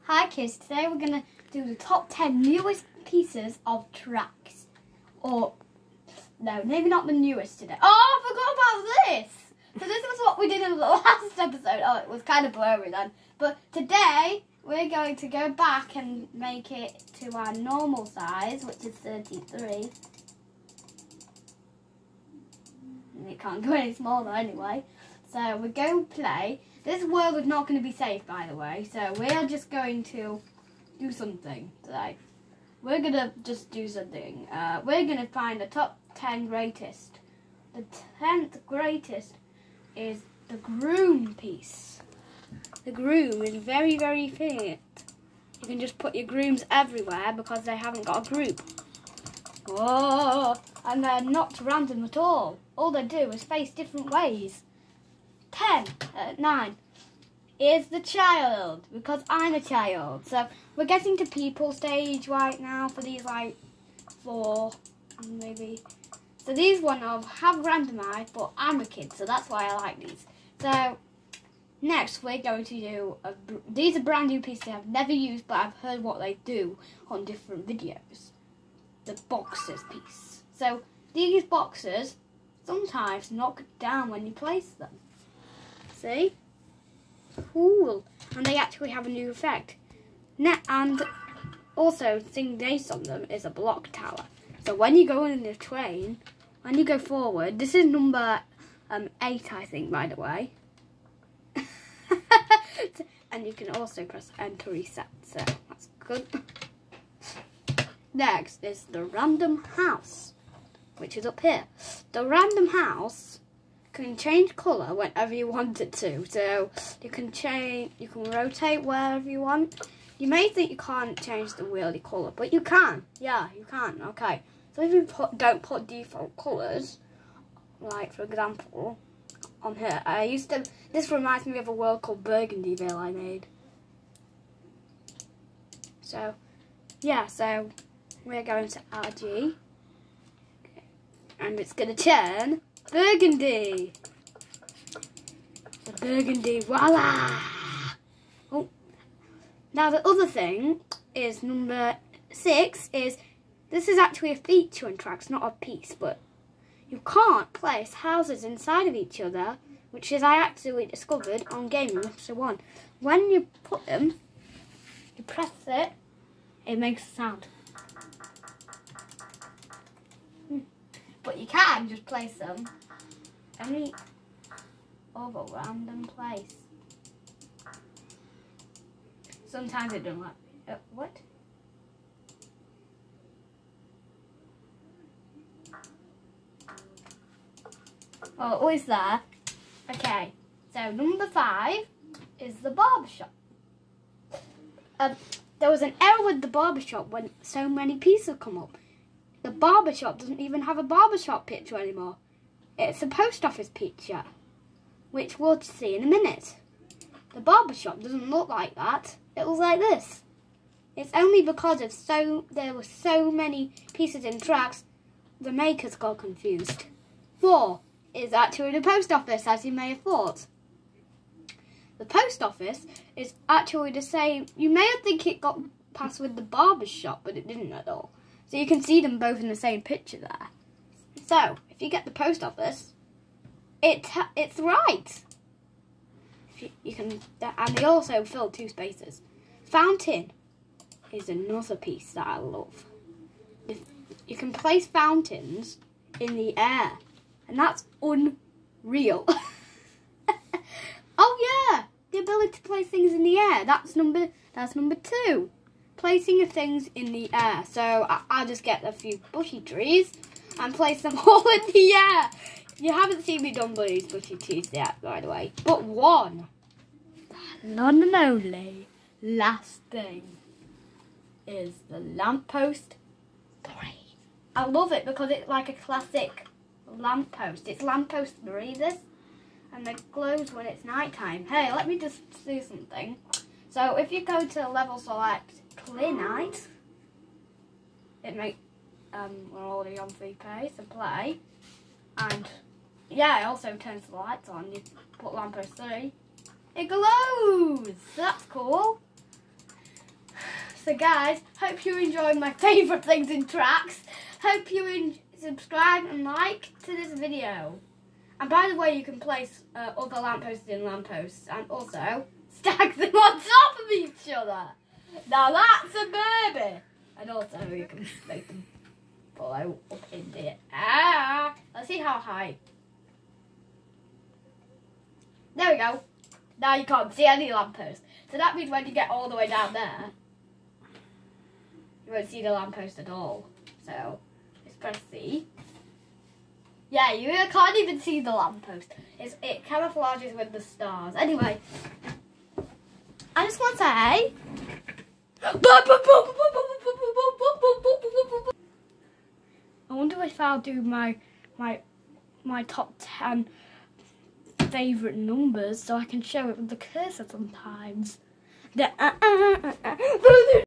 Hi kids, today we're going to do the top 10 newest pieces of tracks. Or, no, maybe not the newest today. Oh, I forgot about this! So this was what we did in the last episode. Oh, it was kind of blurry then. But today, we're going to go back and make it to our normal size, which is 33. And it can't go any smaller anyway. So we're going to play. This world is not going to be safe, by the way, so we're just going to do something today. We're going to just do something. We're going to find the top 10 greatest. The 10th greatest is the groom piece. The groom is very, very fit. You can just put your grooms everywhere because they haven't got a group. Whoa! And they're not random at all. All they do is face different ways. 9 is the child, because I'm a child. So we're getting to people stage right now for these like 4 maybe. So these one have randomized, but I'm a kid, so that's why I like these. So next we're going to do these are brand new pieces I've never used, but I've heard what they do on different videos. The boxes piece. So these boxes sometimes knock down when you place them. See? Cool. And they actually have a new effect. And also, the thing based on them is a block tower. So when you go in the train, when you go forward, this is number 8, I think, by the way. And you can also press enter reset, so that's good. Next is the random house, which is up here. The random house can change colour whenever you want it to. So you can rotate wherever you want. You may think you can't change the wheelie colour, but you can. Yeah, you can. Okay. So if you don't put default colours, like for example, on here, this reminds me of a world called Burgundyville I made. So, yeah, so we're going to RG. Okay. And it's going to turn Burgundy. The Burgundy, voila! Oh. Now the other thing is number 6 is, this is actually a feature in tracks, not a piece, but you can't place houses inside of each other, which is I actually discovered on Gaming Mixer 1. When you put them, you press it, it makes a sound. But you can just place them any other random place. Sometimes it doesn't like what? Oh, always there. Okay, so number 5 is the barbershop. There was an error with the barbershop when so many pieces come up. The barbershop doesn't even have a barbershop picture anymore. It's a post office picture, which we'll see in a minute. The barbershop doesn't look like that. It looks like this. It's only because there were so many pieces in tracks, the makers got confused. 4 is actually the post office, as you may have thought. The post office is actually the same. You may think it got passed with the barbershop, but it didn't at all. So you can see them both in the same picture there. So, if you get the post office, it's right. You can, and they also fill 2 spaces. Fountain is another piece that I love. You can place fountains in the air, and that's unreal. Oh yeah, the ability to place things in the air. That's number 2. Placing of things in the air. So I'll just get a few bushy trees and place them all in the air. You haven't seen me done these bushy trees yet, by the way. But one, none and only, last thing is the lamppost 3. I love it because it's like a classic lamppost. It's lamppost 3, this, and it glows when it's nighttime. Hey, let me just do something. So if you go to level select clear night, it makes we're already on 3K, so play, and yeah, it also turns the lights on. You put lamppost 3, it glows. That's cool. So guys, hope you enjoyed my favourite things in tracks. Hope you subscribe and like to this video. And by the way, you can place other lampposts in lampposts and also stack them on top of each other. Now that's a baby. And also you can make them follow up in the air. Let's see how high. There we go. Now you can't see any lampposts. So that means when you get all the way down there, you won't see the lamppost at all. So let's press C. Yeah, you can't even see the lamppost. It camouflages with the stars. Anyway, I just want to say, I wonder if I'll do my top 10 favourite numbers so I can show it with the cursor sometimes.